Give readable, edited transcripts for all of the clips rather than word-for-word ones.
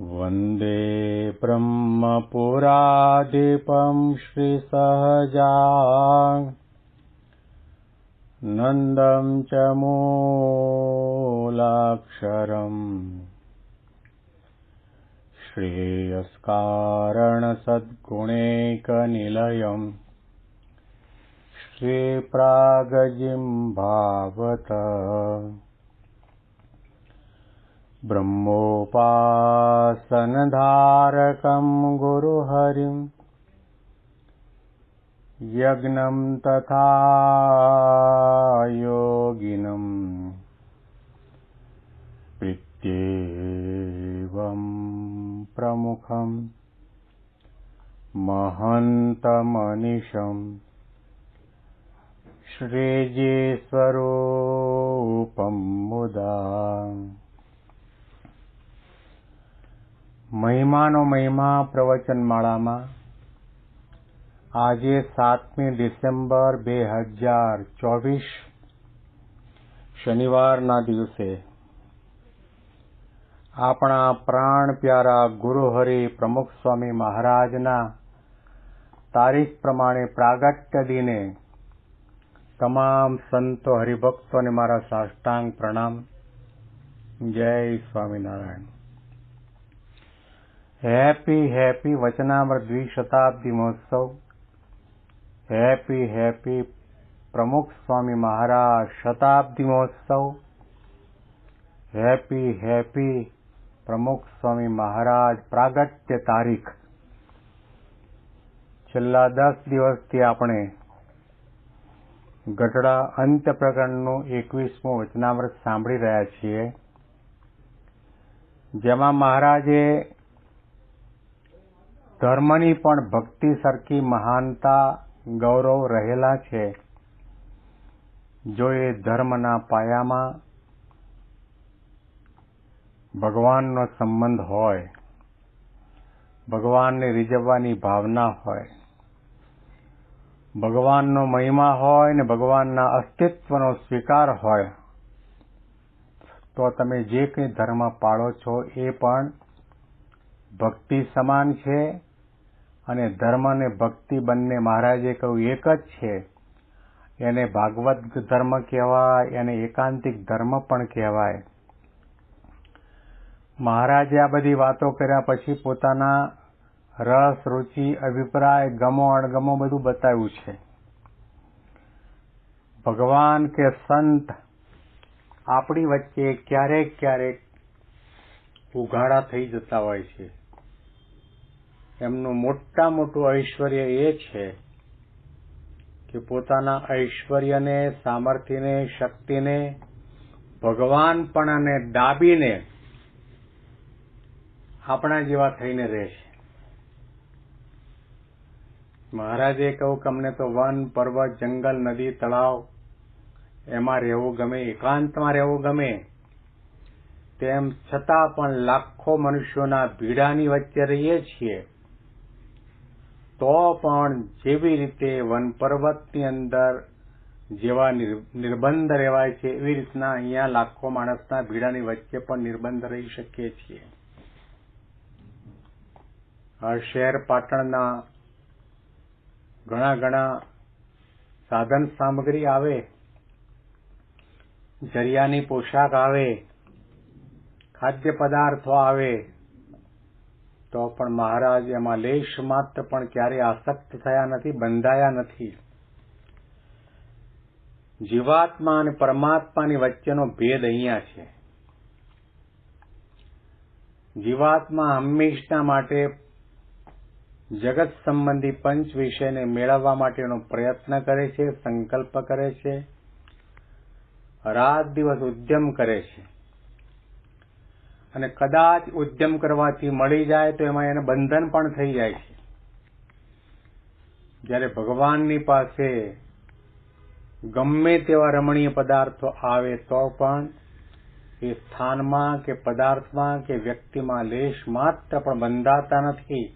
वन्दे ब्रह्मपुराधिपं श्रीसहजानन्दं च मूलाक्षरम् श्रेयस्कारणसद्गुणैकनिलयम् श्रीप्रागजिह्वावत ब्रह्मोपासनधारकं गुरुहरिं यज्ञं तथा योगिनं प्रीत्येवं प्रमुखं महन्तमनिशं श्रीजीस्वरूपं मुदा। મહિમાનો મહિમા પ્રવચનમાળામાં આજે 7મી ડિસેમ્બર 2024 શનિવારના દિવસે આપણા પ્રાણ પ્યારા ગુરુહરિ પ્રમુખ સ્વામી મહારાજના તારીખ પ્રમાણે પ્રાગટ્ય દિને તમામ સંતો હરિભક્તોને મારા સાષ્ટાંગ પ્રણામ. જય સ્વામિનારાયણ. હેપી વચનામૃત દ્વિશતાબ્દી મહોત્સવ. હેપી પ્રમુખ સ્વામી મહારાજ શતાબ્દી મહોત્સવ. હેપી પ્રમુખ સ્વામી મહારાજ પ્રાગટ્ય તારીખ. છેલ્લા 10 દિવસથી આપણે ગઢડા અંત્ય પ્રકરણનું 21મું વચનામૃત સાંભળી રહ્યા છીએ, જેમાં મહારાજે ધર્મની પણ ભક્તિ સરખી મહાનતા ગૌરવ રહેલા છે. જો એ ધર્મના પાયામાં ભગવાનનો સંબંધ હોય, ભગવાનને રીઝવવાની ભાવના હોય, ભગવાનનો મહિમા હોય ને ભગવાનના અસ્તિત્વનો સ્વીકાર હોય, તો તમે જે કંઈ ધર્મ પાળો છો એ પણ ભક્તિ સમાન છે. અને ધર્મ અને ભક્તિ બંને મહારાજે કહ્યું એક જ છે. એને ભાગવત ધર્મ કહેવાય, એને એકાંતિક ધર્મ પણ કહેવાય. મહારાજે આ બધી વાતો કર્યા પછી પોતાના રસ, રુચિ, અભિપ્રાય, ગમો અણગમો બધું બતાવ્યું છે. ભગવાન કે સંત આપણી વચ્ચે ક્યારેક ઉઘાડા થઈ જતા હોય છે. એમનું મોટું ઐશ્વર્ય એ છે કે પોતાના ઐશ્વર્યને, સામર્થ્યને, શક્તિને ભગવાનપણાને દાબીને આપણા જેવા થઈને રહે છે. મહારાજે કહ્યું કે અમને તો વન, પર્વત, જંગલ, નદી, તળાવ એમાં રહેવું ગમે, એકાંતમાં રહેવું ગમે. તેમ છતાં પણ લાખો મનુષ્યોના ભીડાની વચ્ચે રહીએ છીએ, તો પણ જેવી રીતે વન પર્વતની અંદર જેવા નિર્બંધ રહેવાય છે, એવી રીતના અહીંયા લાખો માણસના ભીડાની વચ્ચે પણ નિર્બંધ રહી શકીએ છીએ. આ શહેર પાટણના ઘણા સાધન સામગ્રી આવે, જરિયાની પોશાક આવે, ખાદ્ય પદાર્થો આવે, તો પણ મહારાજ એમાં લેશ માત્ર પણ ક્યારેય આસક્ત થયા નથી, બંધાયા નથી. જીવાત્મા અને પરમાત્માની વચ્ચેનો ભેદ અહીંયા છે. જીવાત્મા હંમેશના માટે જગત સંબંધી પંચ વિષયને મેળવવા માટેનો પ્રયત્ન કરે છે, સંકલ્પ કરે છે, રાત દિવસ ઉદ્યમ કરે છે. અને કદાચ ઉદ્યમ કરવાથી મળી જાય તો એમાં એને બંધન પણ થઈ જાય છે. જ્યારે ભગવાનની પાસે ગમે તેવા રમણીય પદાર્થો આવે તો પણ એ સ્થાનમાં કે પદાર્થમાં કે વ્યક્તિમાં લેશ માત્ર પણ બંધાતા નથી.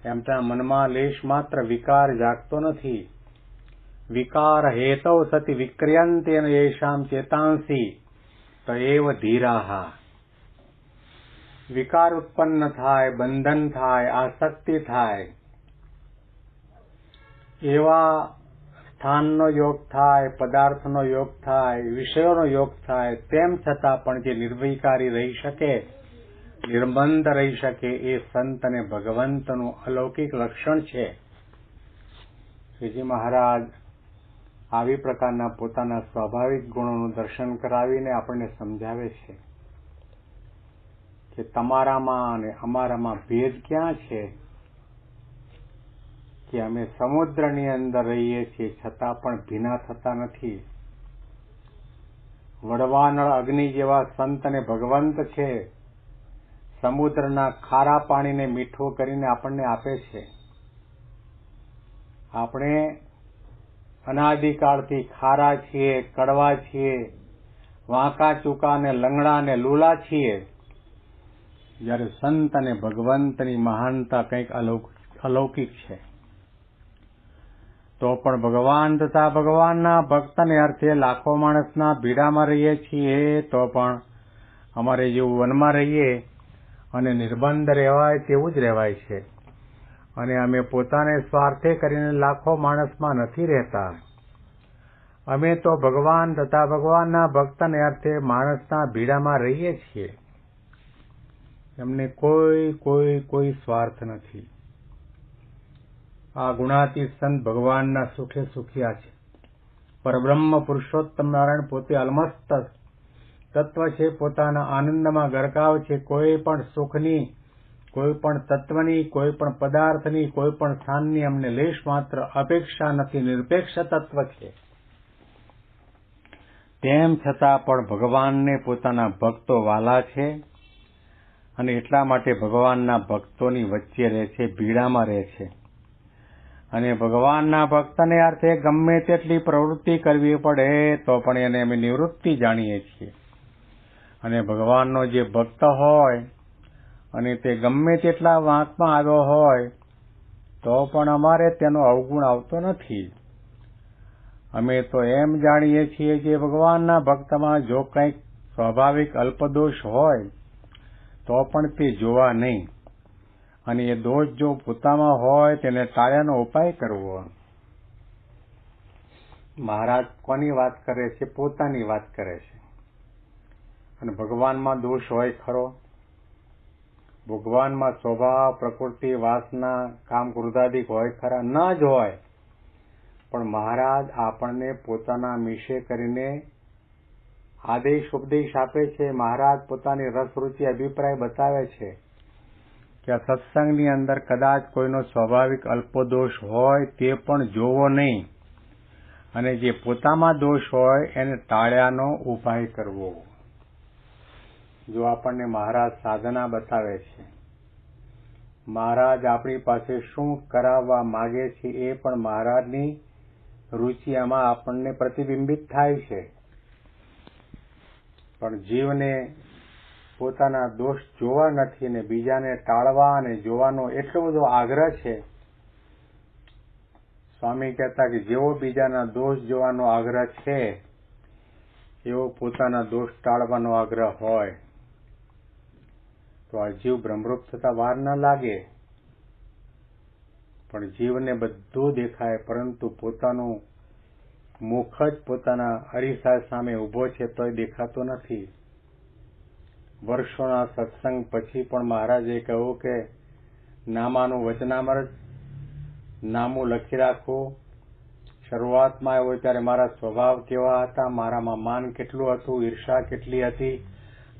એમના મનમાં લેશ માત્ર વિકાર જાગતો નથી. વિકાર હેતૌ સતિ વિક્રિયંતેન યેષામ ચેતાંસી તએવ ધીરાહ. વિકાર ઉત્પન્ન થાય, બંધન થાય, આસક્તિ થાય, એવા સ્થાનનો યોગ થાય, પદાર્થનો યોગ થાય, વિષયોનો યોગ થાય, તેમ છતાં પણ જે નિર્વિકારી રહી શકે, નિર્બંધ રહી શકે, એ સંત અને ભગવંતનું અલૌકિક લક્ષણ છે. શ્રીજી મહારાજ આવી પ્રકારના પોતાના સ્વાભાવિક ગુણોનું દર્શન કરાવીને આપણને સમજાવે છે કે તમારામાં અને અમારામાં ભેદ ક્યાં છે કે અમે સમુદ્રની અંદર રહીએ છીએ છતાં પણ ભીના થતા નથી. વડવાનળ અગ્નિ જેવા સંત અને ભગવંત છે, સમુદ્રના ખારા પાણીને મીઠું કરીને આપણને આપે છે. આપણે અનાદિકાળથી ખારા છીએ, કડવા છીએ, વાંકા ચૂકા ને લંગડા ને લૂલા છીએ. જ્યારે સંત અને ભગવંતની મહાનતા કંઈક અલૌકિક છે. તો પણ ભગવાન તથા ભગવાનના ભક્તને અર્થે લાખો માણસના ભીડામાં રહીએ છીએ, તો પણ અમારે જેવું વનમાં રહીએ અને નિર્બંધ રહેવાય તેવું જ રહેવાય છે. અને અમે પોતાને સ્વાર્થે કરીને લાખો માણસમાં નથી રહેતા. અમે તો ભગવાન તથા ભગવાનના ભક્તને અર્થે માણસના ભીડામાં રહીએ છીએ. એમને કોઈ સ્વાર્થ નથી. આ ગુણાતીત સંત ભગવાનના સુખે સુખિયા છે. પરબ્રહ્મ પુરુષોત્તમ નારાયણ પોતે અલમસ્ત તત્વ છે, પોતાના આનંદમાં ગરકાવ છે. કોઈ પણ સુખની, કોઈ પણ તત્વની, કોઈ પણ પદાર્થની, કોઈ પણ સ્થાનની અમને લેશ માત્ર અપેક્ષા નથી. નિરપેક્ષ તત્વ છે. તેમ છતાં પણ ભગવાનને પોતાના ભક્તો વાલા છે અને એટલા માટે ભગવાનના ભક્તોની વચ્ચે રહે છે, ભીડામાં રહે છે. અને ભગવાનના ભક્તને અર્થે ગમે તેટલી પ્રવૃત્તિ કરવી પડે તો પણ એને અમે નિવૃત્તિ જાણીએ છીએ. અને ભગવાનનો જે ભક્ત હોય અને તે ગમે તેટલા વાંકમાં આવ્યો હોય તો પણ અમારે તેનો અવગુણ આવતો નથી. અમે તો એમ જાણીએ છીએ કે ભગવાનના ભક્તમાં જો કંઈક સ્વાભાવિક અલ્પદોષ હોય તો પણ તે જોવા નહીં, અને એ દોષ જો પોતામાં હોય તેને ટાળ્યાનો ઉપાય કરવો. મહારાજ કોની વાત કરે છે? પોતાની વાત કરે છે. અને ભગવાનમાં દોષ હોય ખરો? ભગવાનમાં સ્વભાવ, પ્રકૃતિ, વાસના, કામ, ક્રોધાદિક હોય ખરા? ન જ હોય. પણ મહારાજ આપણને પોતાના મિશે કરીને આદેશ ઉપદેશ આપે છે. મહારાજ પોતાની રસરૂચિ અભિપ્રાય બતાવે છે કે આ સત્સંગની અંદર કદાચ કોઈનો સ્વાભાવિક અલ્પદોષ હોય તે પણ જોવો નહીં, અને જે પોતામાં દોષ હોય એને ટાળ્યાનો ઉપાય કરવો. જો આપણને મહારાજ સાધના બતાવે છે, મહારાજ આપણી પાસે શું કરાવવા માગે છે એ પણ મહારાજની રુચિ આમાં આપણને પ્રતિબિંબિત થાય છે. પણ જીવને પોતાના દોષ જોવા નથી ને બીજાને ટાળવા અને જોવાનો એટલો બધો આગ્રહ છે. સ્વામી કહેતા કે જેવો બીજાના દોષ જોવાનો આગ્રહ છે એવો પોતાના દોષ ટાળવાનો આગ્રહ હોય તો આ જીવ બ્રહ્મરૂપ થતા વાર ન લાગે. પણ જીવને બધું દેખાય પરંતુ પોતાનું મુખ જ પોતાના અરીસા સામે ઊભો છે તોય દેખાતો નથી. વર્ષોના સત્સંગ પછી પણ મહારાજે કહ્યું કે નામાનું વચનામૃત નામું લખી રાખવું. શરૂઆતમાં આવ્યો ત્યારે મારા સ્વભાવ કેવા હતા, મારામાં માન કેટલું હતું, ઈર્ષા કેટલી હતી,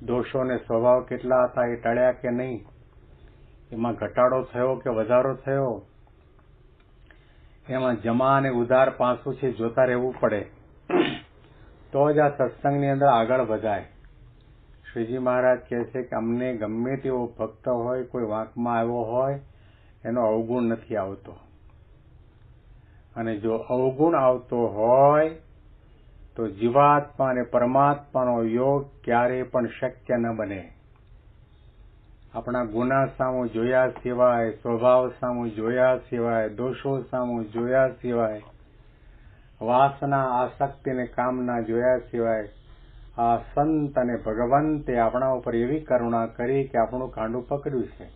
દોષોને સ્વભાવ કેટલા હતા, એ ટળ્યા કે નહીં, એમાં ઘટાડો થયો કે વધારો થયો, એમાં જમા અને ઉધાર પાસું છે જોતા રહેવું પડે તો જ આ સત્સંગની અંદર આગળ વધાય. શ્રીજી મહારાજ કહે છે કે અમને ગમે તેવો ભક્ત હોય, કોઈ વાંકમાં આવ્યો હોય, એનો અવગુણ નથી આવતો. અને જો અવગુણ આવતો હોય તો જીવાત્મા અને પરમાત્માનો યોગ ક્યારેય પણ શક્ય ન બને. આપણા ગુના સામું જોયા સિવાય, સ્વભાવ સામું જોયા સિવાય, દોષો સામું જોયા સિવાય વાસના આસક્તિ અને કામના જોયા સિવાય આ સંત અને ભગવંતે આપણા ઉપર એવી કરુણા કરી કે આપણું કાંડું પકડ્યું છે,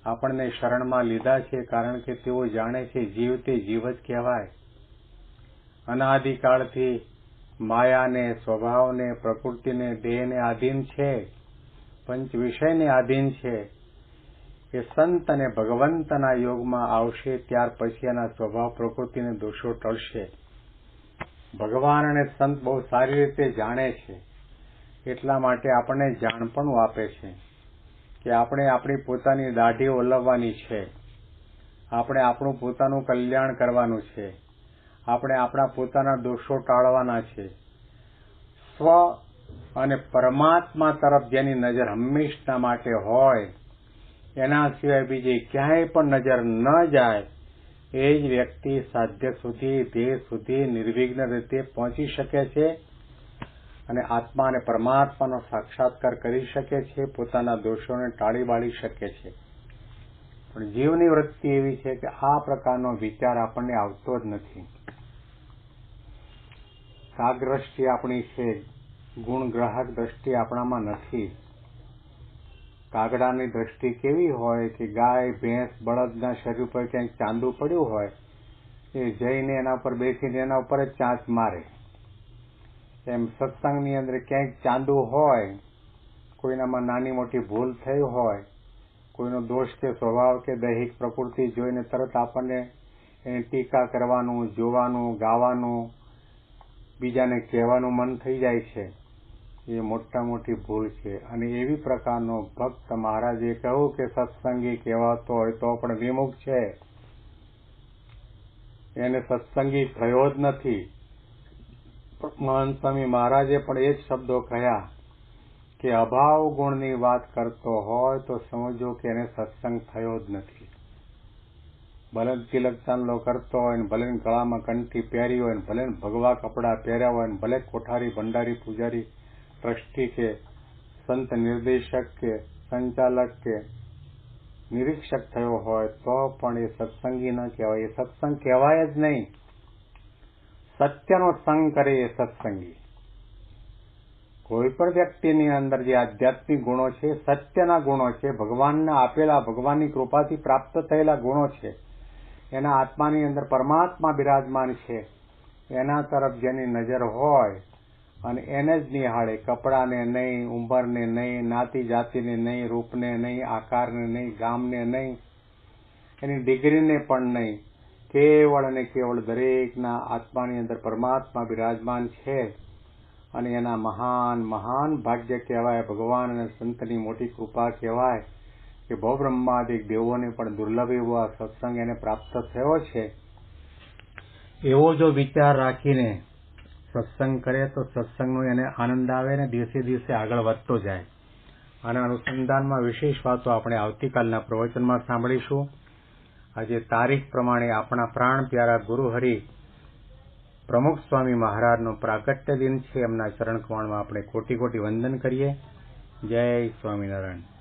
આપણને શરણમાં લીધા છે, કારણ કે તેઓ જાણે છે જીવ તે જીવ જ કહેવાય. અનાદિકાળથી માયાને, સ્વભાવને, પ્રકૃતિને, દેહને આધીન છે, પંચ વિષયને આધીન છે. એ સંત અને ભગવંતના યોગમાં આવશે ત્યાર પછી એના સ્વભાવ પ્રકૃતિને દોષો ટળશે. ભગવાન અને સંત બહુ સારી રીતે જાણે છે, એટલા માટે આપણને જાણપણું આપે છે કે આપણે આપણી પોતાની દાઢી ઓલવવાની છે, આપણે આપણું પોતાનું કલ્યાણ કરવાનું છે, આપણે આપણા પોતાના દોષો ટાળવાના છે. સ્વ અને પરમાત્મા તરફ જેની નજર હંમેશના માટે હોય, એના સિવાય બીજી ક્યાંય પણ નજર ન જાય, એ જ વ્યક્તિ સાધ્ય સુધી, ધ્યેય સુધી નિર્વિઘ્ન રીતે પહોંચી શકે છે અને આત્મા અને પરમાત્માનો સાક્ષાત્કાર કરી શકે છે, પોતાના દોષોને ટાળી બાળી શકે છે. પણ જીવની વૃત્તિ એવી છે કે આ પ્રકારનો વિચાર આપણને આવતો જ નથી. કાગ્રષ્ટિ આપણી છે, ગુણગ્રાહક દ્રષ્ટિ આપણામાં નથી. કાગડાની દ્રષ્ટિ કેવી હોય કે ગાય, ભેંસ, બળદના શરીર ઉપર ક્યાંક ચાંદુ પડ્યું હોય, એ જઈને એના ઉપર બેસીને એના ઉપર જ ચાંચ મારે. એમ સત્સંગની અંદર ક્યાંક ચાંદુ હોય, કોઈનામાં નાની મોટી ભૂલ થઈ હોય, કોઈનો દોષ કે સ્વભાવ કે દૈહિક પ્રકૃતિ જોઈને તરત આપણને એની ટીકા કરવાનું, જોવાનું, ગાવાનું, બીજાને કહેવાનું મન થઈ જાય છે. એ મોટા મોટી ભૂલ છે. અને એવી પ્રકારનો ભક્ત મહારાજે કહ્યું કે સત્સંગી કહેવાતો હોય તો પણ વિમુખ છે, એને સત્સંગી થયો જ નથી. મહંત સ્વામી મહારાજે પણ એ જ શબ્દો કહ્યા કે અભાવ ગુણની વાત કરતો હોય તો સમજો કે એને સત્સંગ થયો જ નથી. ભલે તિલક ચાંદલો કરતો હોય, ભલે ગળામાં કંઠી પહેરી હોય, ભલે ભગવા કપડાં પહેર્યા હોય, ભલે કોઠારી, ભંડારી, પૂજારી, ટ્રસ્ટી કે સંત નિર્દેશક કે સંચાલક કે નિરીક્ષક થયો હોય તો પણ એ સત્સંગી ન કહેવાય. એ સત્સંગ કહેવાય જ નહીં. સત્યનો સંગ કરે એ સત્સંગી. કોઈ પણ વ્યક્તિની અંદર જે આધ્યાત્મિક ગુણો છે, સત્યના ગુણો છે, ભગવાનના આપેલા, ભગવાનની કૃપાથી પ્રાપ્ત થયેલા ગુણો છે, એના આત્માની અંદર પરમાત્મા બિરાજમાન છે, એના તરફ જેની નજર હોય અને એને જ નિહાળે, કપડાને નહીં, ઉંમરને નહીં, નાતી જાતિને નહીં, રૂપને નહીં, આકારને નહીં, ગામને નહીં, એની ડિગ્રીને પણ નહીં, કેવળ અને કેવળ દરેકના આત્માની અંદર પરમાત્મા બિરાજમાન છે અને એના મહાન મહાન ભાગ્ય કહેવાય. ભગવાન અને સંતની મોટી કૃપા કહેવાય કે ભવબ્રહ્માદિક દેવોને પણ દુર્લભ એવો આ સત્સંગ એને પ્રાપ્ત થયો છે. એવો જો વિચાર રાખીને સત્સંગ કરે તો સત્સંગનો એને આનંદ આવે ને દિવસે દિવસે આગળ વધતો જાય. આના અનુસંધાનમાં વિશેષ વાતો આપણે આવતીકાલના પ્રવચનમાં સાંભળીશું. આજે તારીખ પ્રમાણે આપણા પ્રાણ પ્યારા ગુરુહરિ પ્રમુખ સ્વામી મહારાજનો પ્રાગટ્ય દિન છે. એમના ચરણ કમળમાં આપણે કોટી કોટી વંદન કરીએ. જય સ્વામિનારાયણ.